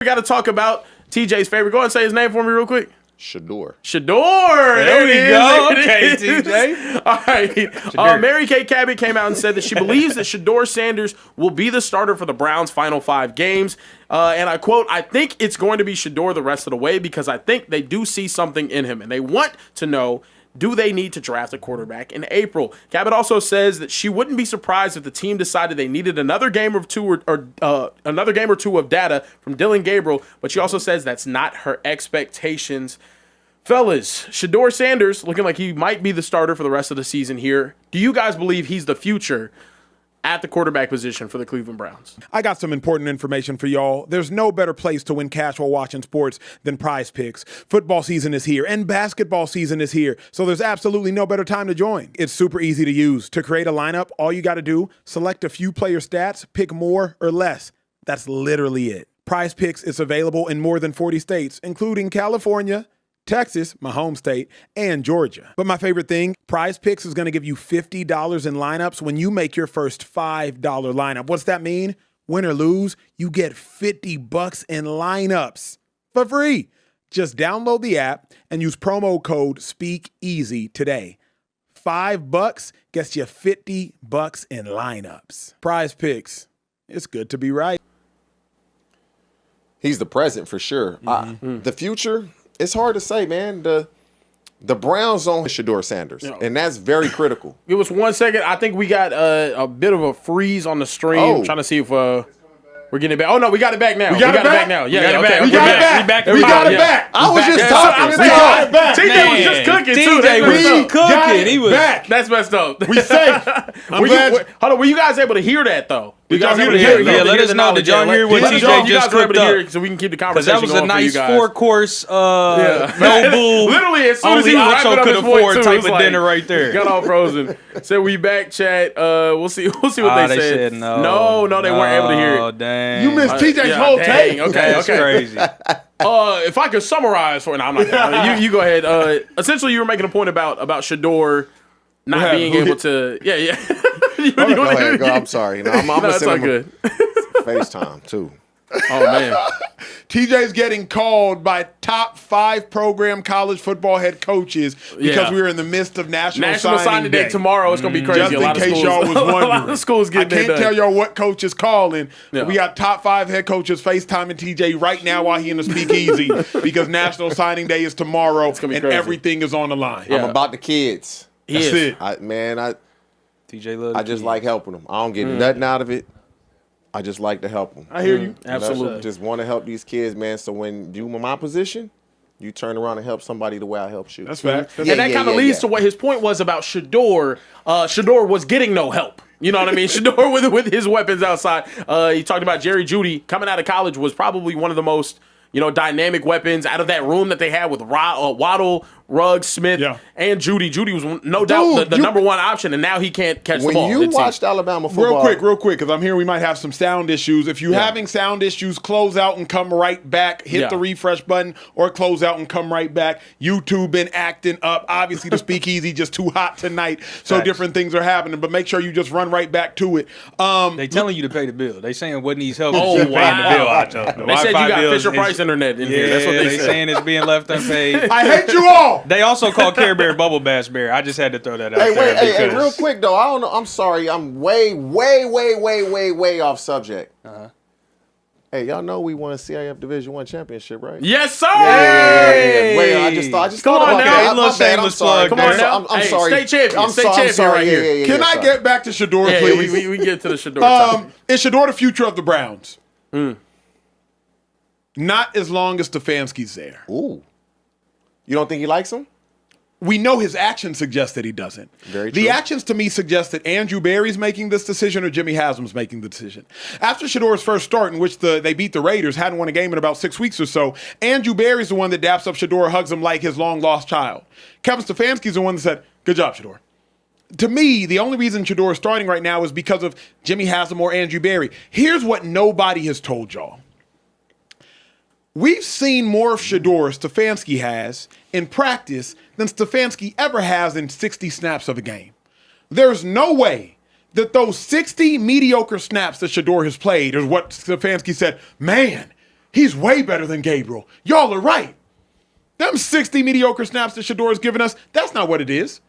We got to talk about TJ's favorite. Go ahead and say his name for me real quick. Shedeur. There we go. Okay, TJ. All right. Mary Kay Cabot came out and said that she believes that Shedeur Sanders will be the starter for the Browns' final 5 games. And I quote, "I think it's going to be Shedeur the rest of the way because I think they do see something in him and they want to know, do they need to draft a quarterback in April?" Cabot also says that she wouldn't be surprised if the team decided they needed another game or two of data from Dylan Gabriel, but she also says that's not her expectations. Fellas, Shedeur Sanders looking like he might be the starter for the rest of the season here. Do you guys believe he's the future at the quarterback position for the Cleveland Browns? I got some important information for y'all. There's no better place to win cash while watching sports than PrizePicks. Football season is here and basketball season is here, so there's absolutely no better time to join. It's super easy to use. To create a lineup, all you got to do, select a few player stats, pick more or less. That's literally it. PrizePicks is available in more than 40 states, including California, Texas, my home state, and Georgia. But my favorite thing, PrizePicks is going to give you $50 in lineups when you make your first $5 lineup. What's that mean? Win or lose, you get $50 in lineups for free. Just download the app and use promo code Speakeasy today. $5 gets you $50 in lineups. PrizePicks, it's good to be right. He's the present for sure. The future, it's hard to say, man. The Browns own Shedeur Sanders, and that's very critical. Give us 1 second. I think we got a bit of a freeze on the stream. Oh. I'm trying to see if we're getting it back. Oh, no, we got it back now. We got it back now. We got it back. We got it back. I was just talking. We got it back. TJ was just cooking, too. TJ was cooking. He was back. That's messed up. We safe. Hold on, were you guys able to hear that, though? Did y'all hear it? Yeah, let us know. Did y'all hear what TJ just cooked up? So we can keep the Because conversation that was a nice 4-course, no bull. Literally, as soon as only he was wrapping Acho up could his point, afford too, type it's of like, dinner right there. Got all frozen. So we back, chat. We'll see what they said. No, they weren't able to hear it. Oh, dang. You missed TJ's whole tape. Okay, That's crazy. If I could summarize for I'm not gonna. You go ahead. Essentially, you were making a point about Shedeur not being able to. Yeah. Go ahead, go. I'm sorry. No, I'm That's all good. FaceTime too. Oh man. TJ's getting called by top 5 program college football head coaches because we are in the midst of National Signing Day tomorrow. It's going to be crazy. Just in case y'all was wondering. A lot of schools getting I can't tell y'all what coach is calling. Yeah. We got top 5 head coaches FaceTiming TJ right now while he in the Speakeasy because National Signing Day is tomorrow and crazy. everything is on the line. Yeah. I'm about the kids. That's it. TJ I just like helping them. I don't get nothing out of it. I just like to help them. I hear you. Absolutely. Just want to help these kids, man. So when you in my position, you turn around and help somebody the way I help you. That's fact. And that kind of leads to what his point was about Shedeur. Shedeur was getting no help. You know what I mean? Shedeur with his weapons outside. He talked about Jerry Jeudy coming out of college was probably one of the most dynamic weapons out of that room that they had with Waddle, Ruggs, Smith, and Jeudy. Jeudy was no doubt the number one option, and now he can't catch the ball. When you watched Alabama football. Real quick, because I'm hearing we might have some sound issues. If you're having sound issues, close out and come right back. Hit the refresh button or close out and come right back. YouTube been acting up. Obviously, the Speakeasy just too hot tonight, so different things are happening. But make sure you just run right back to it. They telling you to pay the bill. They saying what needs help Oh, is you paying the bill, Acho. They said you got Fisher-Price internet in here. That's what they said. saying it's being left unpaid. I hate you all. They also call Care Bear Bubble Bash Bear. I just had to throw that out there. Hey, real quick though. I don't know. I'm sorry. I'm way off subject. Hey, y'all know we won a CIF Division I championship, right? Yes, sir. Yeah. Wait, I just thought on about now. that. A little shameless plug. Come on now. I'm sorry. State champion. I'm State sorry. champion right here. Yeah, Can I sorry. get back to Shedeur, please? We get to the Shedeur topic. Is Shedeur the future of the Browns? Not as long as Stefanski's there. Ooh. You don't think he likes him? We know his actions suggest that he doesn't. Very true. The actions to me suggest that Andrew Berry's making this decision or Jimmy Haslam's making the decision. After Shedeur's first start, in which they beat the Raiders, hadn't won a game in about 6 weeks or so, Andrew Berry's the one that daps up Shedeur, hugs him like his long-lost child. Kevin Stefanski's the one that said, "Good job, Shedeur." To me, the only reason Shedeur is starting right now is because of Jimmy Haslam or Andrew Berry. Here's what nobody has told y'all. We've seen more of Shedeur Stefanski has in practice than Stefanski ever has in 60 snaps of a game. There's no way that those 60 mediocre snaps that Shedeur has played is what Stefanski said, man, He's way better than Gabriel. Y'all are right. Them 60 mediocre snaps that Shedeur is giving us, that's not what it is.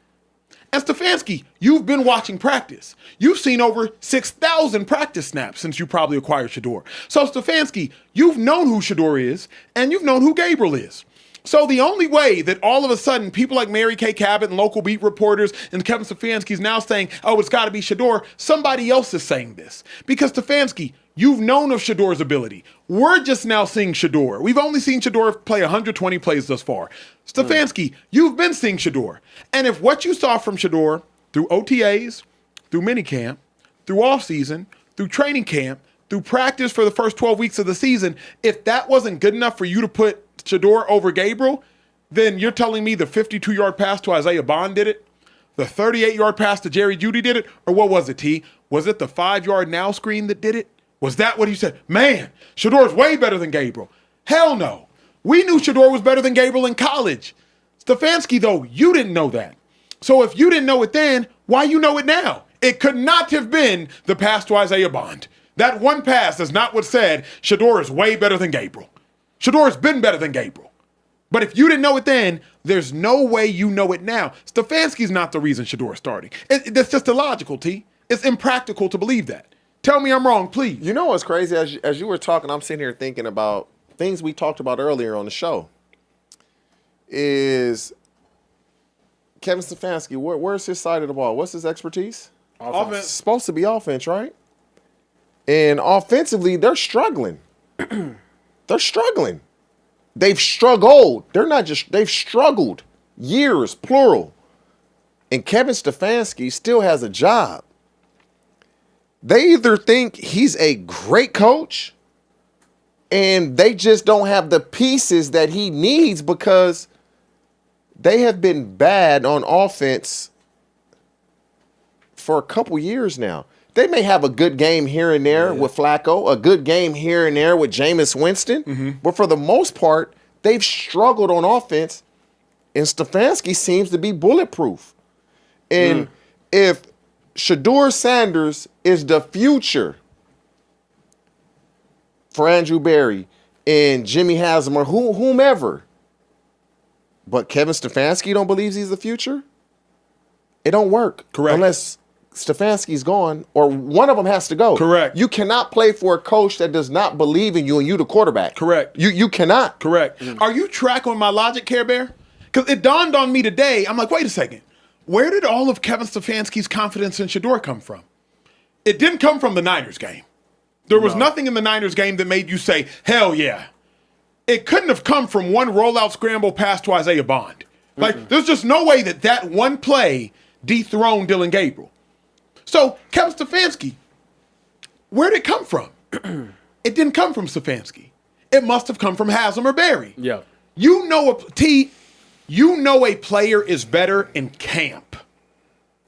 And Stefanski, you've been watching practice. You've seen over 6,000 practice snaps since you probably acquired Shedeur. So Stefanski, you've known who Shedeur is, and you've known who Gabriel is. So the only way that all of a sudden people like Mary Kay Cabot and local beat reporters and Kevin Stefanski is now saying, oh, it's got to be Shedeur, somebody else is saying this. Because Stefanski, you've known of Shedeur's ability. We're just now seeing Shedeur. We've only seen Shedeur play 120 plays thus far. Stefanski, you've been seeing Shedeur. And if what you saw from Shedeur through OTAs, through minicamp, through offseason, through training camp, through practice for the first 12 weeks of the season, if that wasn't good enough for you to put Shedeur over Gabriel, then you're telling me the 52-yard pass to Isaiah Bond did it? The 38-yard pass to Jerry Jeudy did it? Or what was it, T? Was it the 5-yard now screen that did it? Was that what you said? Man, Shedeur's way better than Gabriel. Hell no. We knew Shedeur was better than Gabriel in college. Stefanski, though, you didn't know that. So if you didn't know it then, why you know it now? It could not have been the pass to Isaiah Bond. That one pass is not what said Shedeur is way better than Gabriel. Shedeur's been better than Gabriel. But if you didn't know it then, there's no way you know it now. Stefanski's not the reason Shedeur is starting. That's just illogical, T. It's impractical to believe that. Tell me I'm wrong, please. You know what's crazy? As you were talking, I'm sitting here thinking about things we talked about earlier on the show. Is Kevin Stefanski, where's his side of the ball? What's his expertise? Offense. It's supposed to be offense, right? And offensively, they're struggling. They're struggling. They've struggled. They've struggled years, plural. And Kevin Stefanski still has a job. They either think he's a great coach and they just don't have the pieces that he needs because they have been bad on offense for a couple years now. They may have a good game here and there with Flacco, a good game here and there with Jameis Winston, but for the most part, they've struggled on offense, and Stefanski seems to be bulletproof. And if Shedeur Sanders is the future for Andrew Berry and Jimmy Haslam or whomever, but Kevin Stefanski don't believe he's the future, it don't work. Correct. Unless Stefanski's gone, or one of them has to go. Correct. You cannot play for a coach that does not believe in you and you the quarterback. Correct. You cannot. Correct. Are you tracking my logic, Care Bear? Because it dawned on me today. I'm like, wait a second. Where did all of Kevin Stefanski's confidence in Shedeur come from? It didn't come from the Niners game. There was nothing in the Niners game that made you say, hell yeah. It couldn't have come from one rollout scramble pass to Isaiah Bond. Like, there's just no way that one play dethroned Dylan Gabriel. So, Kevin Stefanski, where did it come from? It didn't come from Stefanski. It must have come from Haslam or Berry. Yeah. You know a player is better in camp.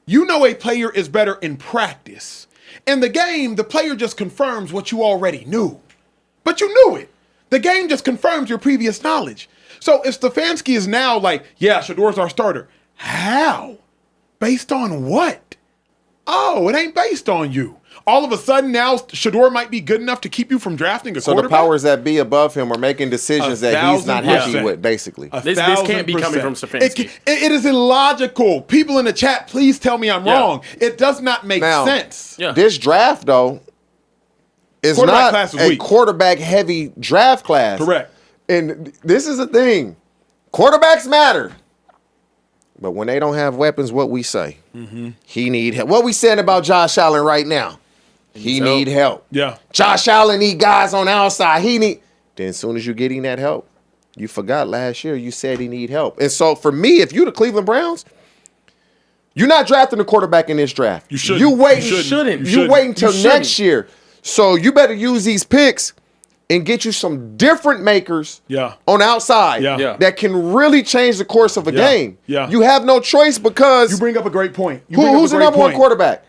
You know a player is better in practice. In the game, the player just confirms what you already knew. But you knew it. The game just confirms your previous knowledge. So if Stefanski is now like, yeah, Shedeur's our starter, how? Based on what? Oh, it ain't based on you. All of a sudden now Shedeur might be good enough to keep you from drafting a quarterback? So the powers that be above him are making decisions that he's not happy with, basically. This can't be coming from Stefanski. It is illogical. People in the chat, please tell me I'm wrong. It does not make sense. Yeah. This draft, though, is not a quarterback-heavy draft class. Correct. And this is the thing. Quarterbacks matter. But when they don't have weapons, what we say? He need help. What we saying about Josh Allen right now? He need help. Yeah. Josh Allen need guys on the outside. Then as soon as you're getting that help, you forgot last year you said he need help. And so for me, if you're the Cleveland Browns, you're not drafting a quarterback in this draft. You shouldn't. You wait until next year. So you better use these picks and get you some different makers on the outside that can really change the course of a game. Yeah. You have no choice because you bring up a great point. Who's the number one quarterback?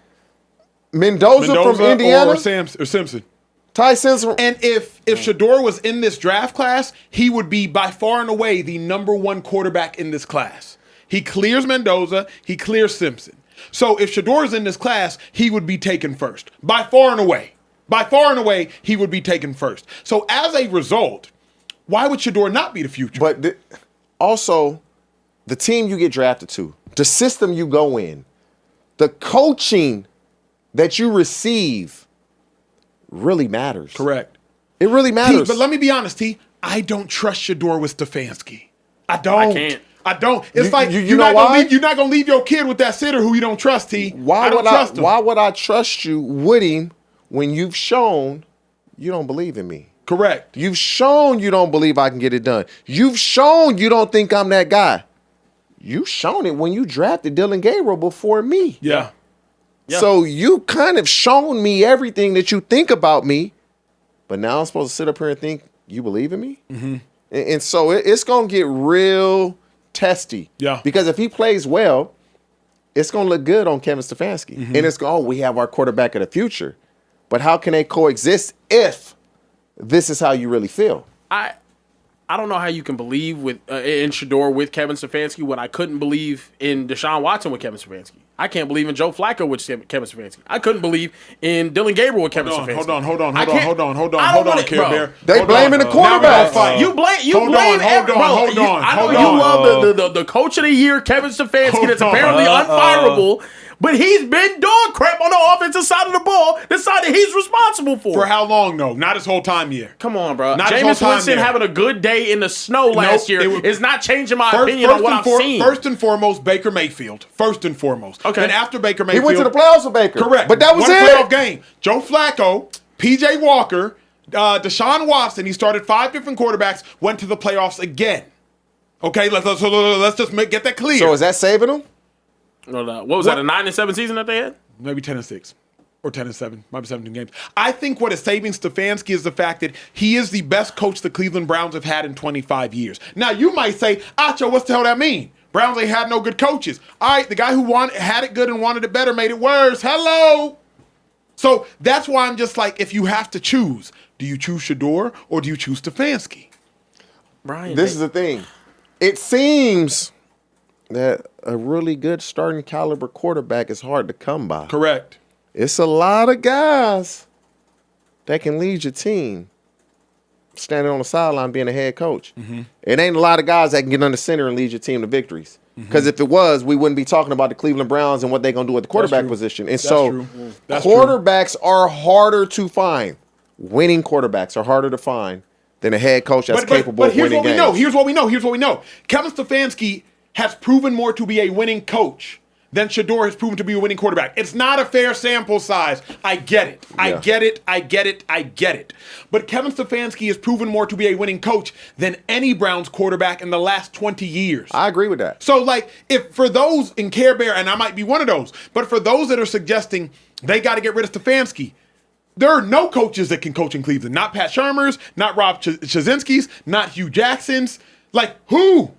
Mendoza from Indiana? Or Simpson. Ty Simpson. And if Shedeur was in this draft class, he would be by far and away the number one quarterback in this class. He clears Mendoza. He clears Simpson. So if Shedeur is in this class, he would be taken first. By far and away. By far and away, he would be taken first. So as a result, why would Shedeur not be the future? But also, the team you get drafted to, the system you go in, the coaching that you receive really matters. Correct. It really matters. But let me be honest, T. I don't trust Shedeur with Stefanski. I don't. I can't. I don't. It's like you you're know not why? you're not gonna leave your kid with that sitter who you don't trust, T. Why I don't trust him. Why would I trust you with him when you've shown you don't believe in me? Correct. You've shown you don't believe I can get it done. You've shown you don't think I'm that guy. You've shown it when you drafted Dylan Gabriel before me. Yeah. Yeah. So you kind of shown me everything that you think about me, but now I'm supposed to sit up here and think you believe in me? Mm-hmm. And so it's going to get real testy. Yeah. Because if he plays well, it's going to look good on Kevin Stefanski. Mm-hmm. And it's going, we have our quarterback of the future. But how can they coexist if this is how you really feel? I don't know how you can believe in Shedeur with Kevin Stefanski when I couldn't believe in Deshaun Watson with Kevin Stefanski. I can't believe in Joe Flacco with Kevin Stefanski. I couldn't believe in Dylan Gabriel with Kevin Stefanski. Hold on, Care Bear. They blaming the quarterback. You blame Hold on. You love the coach of the year, Kevin Stefanski, that's apparently unfireable. But he's been dog crap on the offensive side of the ball, the side that he's responsible for. For how long, though? Not his whole time here. Come on, bro. Not Jameis Winston having a good day in the snow last year is not changing my opinion on what I've seen. First and foremost, Baker Mayfield. First and foremost. Okay. Then after Baker He Mayfield. went to the playoffs with Baker. Correct. But that was One it. playoff game. Joe Flacco, P.J. Walker, Deshaun Watson. He started 5 different quarterbacks, went to the playoffs again. Okay, let's just get that clear. So is that saving him? What was that, a 9-7 season that they had? Maybe 10-6 or 10-7, might be 17 games. I think what is saving Stefanski is the fact that he is the best coach the Cleveland Browns have had in 25 years. Now, you might say, Acho, what's the hell that mean? Browns ain't had no good coaches. All right, the guy who had it good and wanted it better made it worse. Hello. So that's why I'm just like, if you have to choose, do you choose Shedeur or do you choose Stefanski? Brian, This is the thing. It seems that a really good starting caliber quarterback is hard to come by. Correct. It's a lot of guys that can lead your team standing on the sideline being a head coach. Mm-hmm. It ain't a lot of guys that can get under center and lead your team to victories. Because if it was, we wouldn't be talking about the Cleveland Browns and what they're going to do at the quarterback position. And quarterbacks are harder to find. Winning quarterbacks are harder to find than a head coach that's capable of winning games. Here's what we know. Kevin Stefanski has proven more to be a winning coach than Shedeur has proven to be a winning quarterback. It's not a fair sample size. I get it. I get it. But Kevin Stefanski has proven more to be a winning coach than any Browns quarterback in the last 20 years. I agree with that. So, like, if for those in Care Bear, and I might be one of those, but for those that are suggesting they got to get rid of Stefanski, there are no coaches that can coach in Cleveland. Not Pat Shurmur's, not Rob Chazinski's, not Hugh Jackson's. Like, who?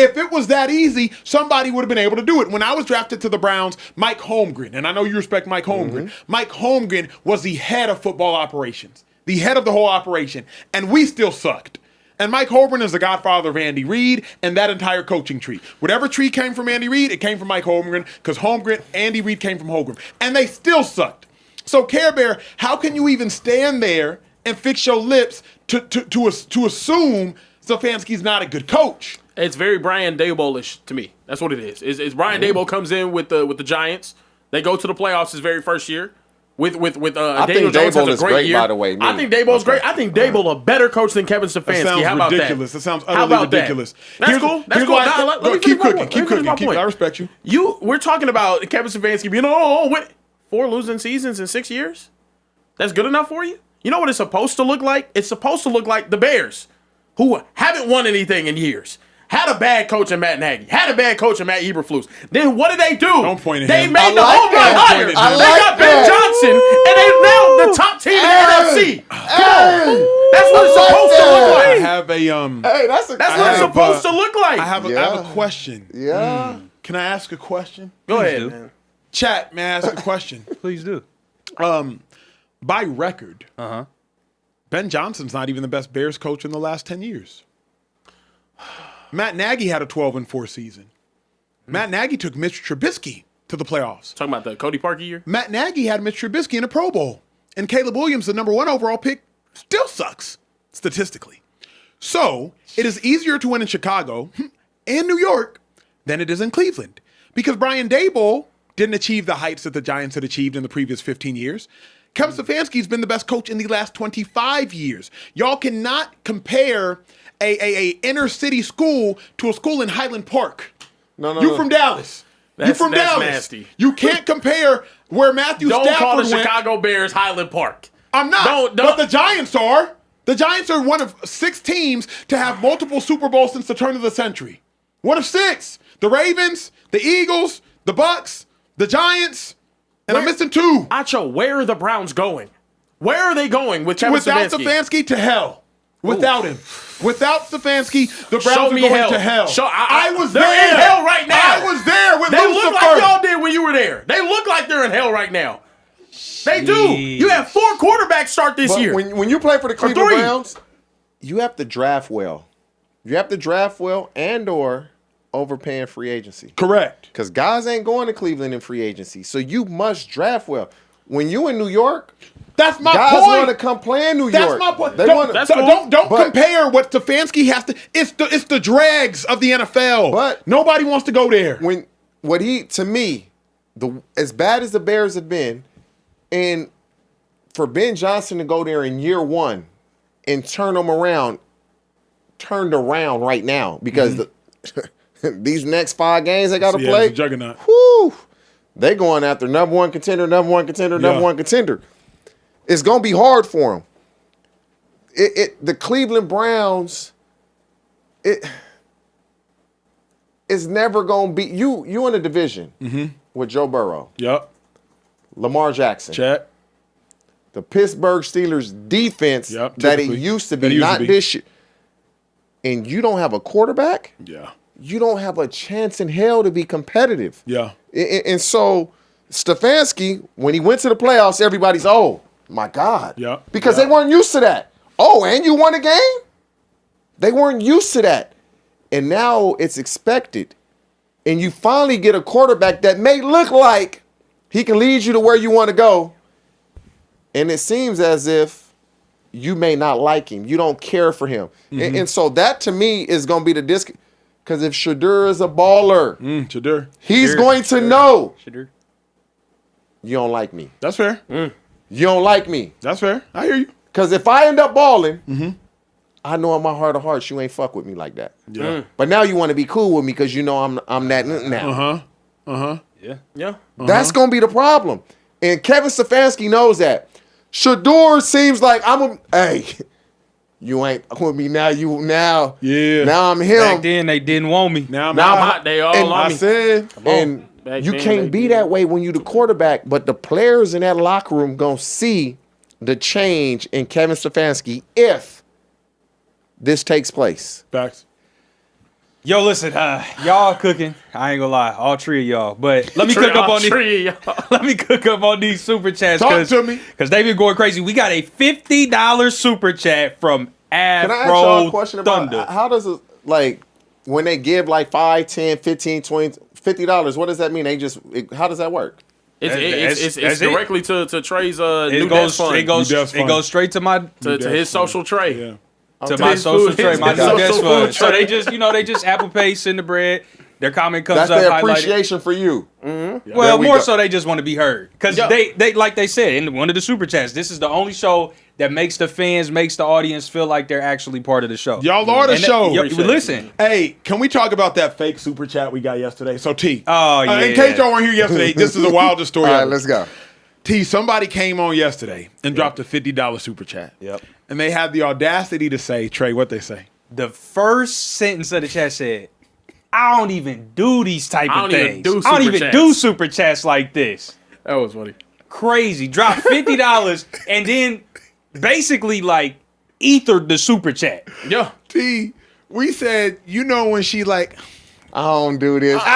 If it was that easy, somebody would have been able to do it. When I was drafted to the Browns, Mike Holmgren, and I know you respect Mike Holmgren, Mike Holmgren was the head of football operations, the head of the whole operation, and we still sucked. And Mike Holmgren is the godfather of Andy Reid and that entire coaching tree. Whatever tree came from Andy Reid, it came from Mike Holmgren because Andy Reid came from Holmgren. And they still sucked. So, Care Bear, how can you even stand there and fix your lips to assume Stefanski's not a good coach? It's very Brian Daboll-ish to me. That's what it is. It's Brian Daboll comes in with the Giants. They go to the playoffs his very first year. With Daniel Jones has a great year. By the way. I think Daboll's great. I think Daboll a better coach than Kevin Stefanski. That sounds How about ridiculous. that? That sounds utterly ridiculous. That's cool. That's cool. Let me keep finish my cooking. point. I respect you. We're talking about Kevin Stefanski being 4 losing seasons in 6 years. That's good enough for you? You know what it's supposed to look like? It's supposed to look like the Bears, who haven't won anything in years. Had a bad coach in Matt Nagy. Had a bad coach in Matt Eberflus. Then what did they do? Don't point at him. They made the home run higher. They got Ben Johnson, and they're now the top team in the NFC. Come on. That's what it's supposed to look like. I have a That's what it's supposed to look like. I have a question. Yeah. Can I ask a question? Go ahead, man. Chat, may I ask a question? Please do. By record, Ben Johnson's not even the best Bears coach in the last 10 years. Matt Nagy had a 12-4 season. Matt Nagy took Mitch Trubisky to the playoffs. Talking about the Cody Parkey year? Matt Nagy had Mitch Trubisky in a Pro Bowl. And Caleb Williams, the number 1 overall pick, still sucks, statistically. So, it is easier to win in Chicago and New York than it is in Cleveland. Because Brian Daboll didn't achieve the heights that the Giants had achieved in the previous 15 years. Kevin Stefanski's been the best coach in the last 25 years. Y'all cannot compare a inner city school to a school in Highland Park. No. From Dallas. You from That's Dallas. nasty. You can't compare where Matthew Don't Stafford call the went. Chicago Bears Highland Park. I'm not. Don't. But the Giants are. The Giants are one of 6 teams to have multiple Super Bowls since the turn of the century. One of 6. The Ravens, the Eagles, the Bucks, the Giants, and I'm missing 2. Acho, where are the Browns going? Where are they going with Kevin Without Stefanski? Stefanski, to hell. Without him. Without Stefanski, the Show Browns are me going hell. to hell. I was they're there. in hell right now. I was there with They Lucifer. look like y'all did when you were there. They look like they're in hell right now. They do. You have 4 quarterbacks start this But year. when you play for the Cleveland 3. Browns, you have to draft well. You have to draft well and/or overpaying free agency. Correct. Because guys ain't going to Cleveland in free agency. So you must draft well. When you in New York, That's my guys point. want to come play in New That's York. my point. They Don't, wanna- That's so cool. don't But- compare what Stefanski has to. It's the dregs of the NFL. But- nobody wants to go there. To me, as bad as the Bears have been, and for Ben Johnson to go there in year 1 and turned around right now because these next 5 games they got to Yeah, play. it's a juggernaut. Whew, they going after number one contender. It's gonna be hard for them. The Cleveland Browns. It's never gonna be you in a division with Joe Burrow, Yep. Lamar Jackson, Check. the Pittsburgh Steelers defense Yep, that it typically. used to That it be, used to not be. this year. And you don't have a quarterback. Yeah. You don't have a chance in hell to be competitive. Yeah. And so Stefanski, when he went to the playoffs, everybody's, oh my God. Yeah. Because they weren't used to that. Oh, and you won a game? They weren't used to that. And now it's expected. And you finally get a quarterback that may look like he can lead you to where you want to go. And it seems as if you may not like him. You don't care for him. And so that to me is going to be the disc. Because if Shedeur is a baller, Shedeur. he's going to know Shedeur. you don't like me. That's fair. You don't like me. That's fair. I hear you. Because if I end up balling, I know in my heart of hearts you ain't fuck with me like that. Yeah. But now you want to be cool with me because you know I'm that now. Yeah. That's going to be the problem. And Kevin Stefanski knows that. Shedeur seems like hey, you ain't with me now. Now I'm him. Back then they didn't want me. Now I'm Now out. hot. They all and on I me. said, and Back you then, can't they be did. that way when you the quarterback. But the players in that locker room gonna see the change in Kevin Stefanski if this takes place. Facts. Yo, listen, y'all cooking. I ain't gonna lie, all 3 of y'all. But let me cook up on these. Let me cook up on these super chats. Talk to me. Because they've been going crazy. We got a $50 super chat from Can I ask y'all a Afro question about Thunder. how does it, like, when they give like 5, 10, 15, 20, $50, what does that mean? How does that work? It's That's it. directly to Trey's new It desk fund. it goes straight to my to his social tray. Yeah. to my his social food- tray, his my new social desk food fund. So tray. they just Apple Pay, send the bread. Their comment comes That's up their highlighted. appreciation for you. Well, There we more go. so they just want to be heard because Yeah. they like they said in one of the super chats. This is the only show that makes the fans, makes the audience feel like they're actually part of the show. Y'all are the And show. listen, Hey, can we talk about that fake super chat we got yesterday? So T. Oh, yeah. In case y'all weren't here yesterday, this is the wildest story All right, ever. let's go. T, somebody came on yesterday and dropped a $50 super chat. Yep. And they had the audacity to say, Trey, what they say? the first sentence of the chat said, "I don't even do these type I of don't even things. do I don't super even chats." do super chats like this." That was funny. Crazy. Dropped $50 and then basically like ethered the super chat. Yeah. T, we said, you know when she like, I don't do this. TJ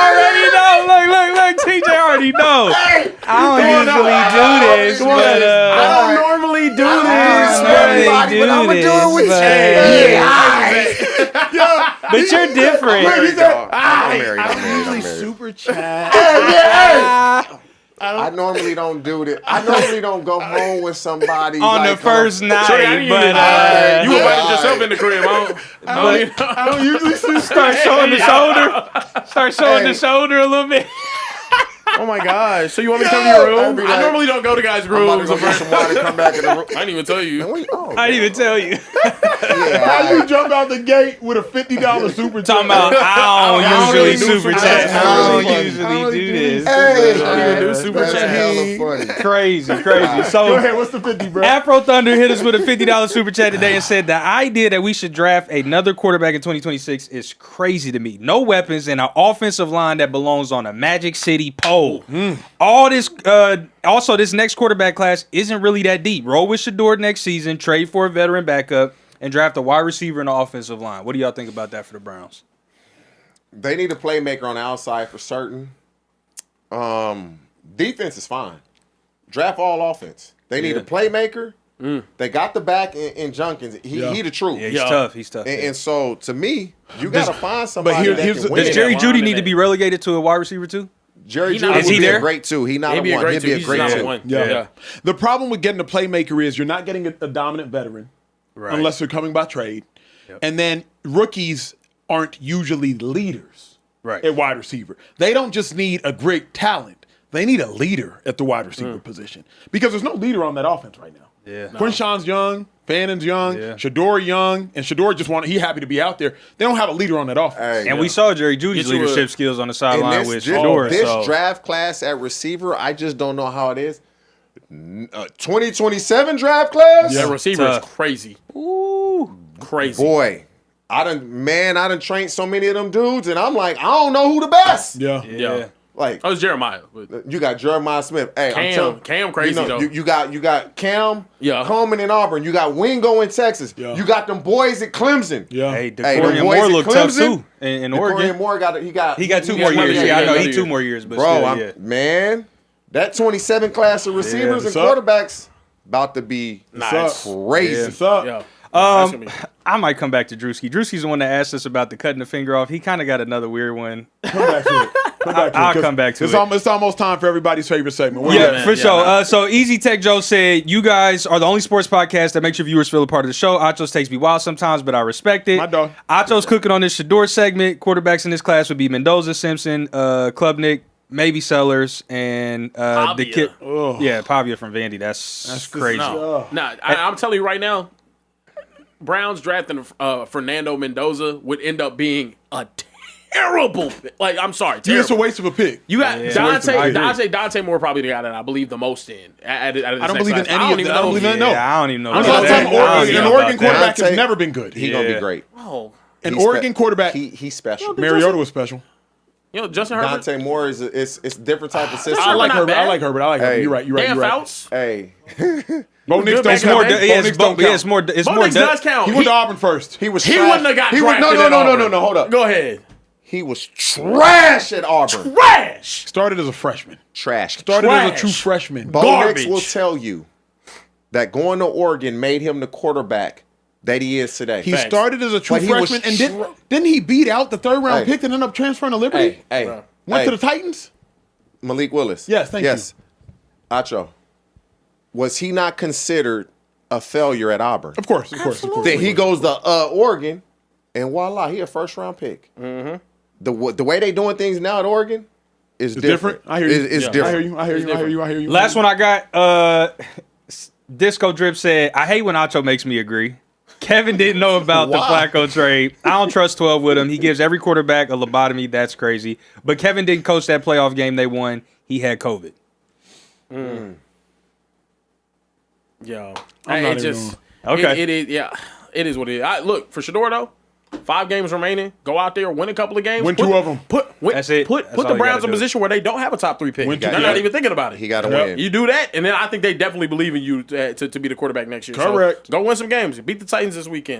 already know. Look. TJ already know. I don't usually do this, but I don't normally do I this. don't normally do I'ma do it with this, you. but, But you're different. I'm married. Usually super chat. I normally don't do that. I normally don't go home with somebody On the first night, but you invited yourself in the crib. I don't usually start showing the shoulder. Start showing the shoulder a little bit. Oh my gosh! So you want me to come to your room? I normally don't go to guys' I'm about to rooms. go get some water, come back in the room. I didn't even tell you. I didn't even tell you. How you jump out the gate with a $50 super chat? Talking about I don't usually super chat. I don't Funny. usually do this. Hey, I don't even do super that's chat. hella funny. Crazy. Go So ahead, what's the 50, bro? Afro Thunder hit us with a $50 super chat today and said the idea that we should draft another quarterback in 2026 is crazy to me. No weapons and an offensive line that belongs on a Magic City pole. All this, also this next quarterback class isn't really that deep. Roll with Shedeur next season, trade for a veteran backup, and draft a wide receiver and an offensive line. What do y'all think about that for the Browns? They need a playmaker on the outside for certain. Defense is fine. Draft all offense. They need a playmaker. They got the back in Junkins. He the truth. Yeah, he's tough. And so to me, you got to find somebody here's that the- can win. Does Jerry Jeudy need to be relegated to a wide receiver too? Jerry He not- Jeudy Is would he be there? a great two. He'd be a great He'd be a two. great one. Yeah. The problem with getting a playmaker is you're not getting a dominant veteran unless they're coming by trade. And then rookies aren't usually leaders at wide receiver. They don't just need a great talent. They need a leader at the wide receiver position because there's no leader on that offense right now. Yeah. Quinshon's young, Fannon's young, Shedeur young, and Shedeur he happy to be out there. They don't have a leader on that offense. Hey, And we saw Jerry Judy's Get you leadership skills on the and sideline with Shedeur. this So draft class at receiver, I just don't know how it is. 2027 draft class? That receiver is Tough. crazy. Crazy. Boy, I done trained so many of them dudes, and I'm like, I don't know who the best. Yeah. Like, That was Jeremiah. But you got Jeremiah Smith. Hey, I'm telling Cam crazy, though. You got Cam, Yeah. Coleman in Auburn. You got Wingo in Texas. Yeah. You got them boys at Clemson. Yeah. hey, the DeCorian boys Moore at looked tough Clemson, too in DeCorian Oregon. Moore he got 2 more years. yeah, I know another he 2 year. more years, but Bro, still, man, that 27 class of receivers and what's up? quarterbacks about to be Nice. crazy. What's up? Yeah. That's gonna be- I might come back to Drewski. Drewski's the one that asked us about the cutting the finger off. He kind of got another weird one. Come back to it. I'll come back to it. It's almost time for everybody's favorite segment. Where Yeah, you at? man. for Yeah, sure. man. So Easy Tech Joe said, you guys are the only sports podcast that makes your viewers feel a part of the show. Acho's takes me wild sometimes, but I respect it. My dog. Acho's cooking on this Shedeur segment. Quarterbacks in this class would be Mendoza, Simpson, Klubnik, maybe Sellers, and the Pavia. kid. Yeah, Pavia from Vandy. That's crazy. No. Nah, I'm telling you right now, Browns drafting Fernando Mendoza would end up being a terrible. Like, I'm sorry, Yeah, it's a terrible. waste of a pick. You got I agree. Dante Moore probably the guy that I believe the most in. I don't believe in any of them. I don't believe in no. Yeah, I don't even know. I'm about not talking that. Oregon. An about Oregon that. quarterback has Dante- never been good. He gonna Yeah. be great. Oh, An He's Oregon quarterback. He's special. Mariota was special. you know Justin Herbert. Dante Moore is it's a different type of system. I like not Herbert. bad. I like Herbert. Hey. You're right. Dan You're right. Fouts. Hey, Bo Nix good don't back It's in more. the count. day. Yeah, Bo it's Nix don't more. count. It's more. It's Bo more. Nix does count. He went to Auburn first. he was. He trash. wouldn't have got He was, drafted at Auburn. no. Hold up. Go ahead. He was trash at Auburn. Trash. Started as a freshman. Trash. Started as a Trash. true freshman. Bo Garbage. Nix will tell you that going to Oregon made him the quarterback that he is today. He Facts. started as a true But he was freshman, and didn't he beat out the third round Hey. pick and end up transferring to Liberty? hey, Went to the Titans. Malik Willis. Yes, thank you. Acho. Was he not considered a failure at Auburn? Of course. Then he goes to Oregon, and voila, he a first round pick. Mm-hmm. The way they doing things now at Oregon is It's different. different. I hear you. It's Yeah. different. I hear you. Last one I got. Disco Drip said, "I hate when Acho makes me agree." Kevin didn't know about the Why? Flacco trade. I don't trust 12 with him. He gives every quarterback a lobotomy. That's crazy. But Kevin didn't coach that playoff game they won. He had COVID. Yo, I'm it not just even gonna- Okay. It is. Yeah, it is what it is. Look for Shedeur though. 5 games remaining. Go out there, win a couple of games. Win 2 of them. That's it. Put That's the all you Browns gotta in a do. position where they don't have a top 3 pick. Win 2 They're games. not even thinking about it. He got to Yep. win. You do that, and then I think they definitely believe in you to be the quarterback next year. Correct. So go win some games. Beat the Titans this weekend.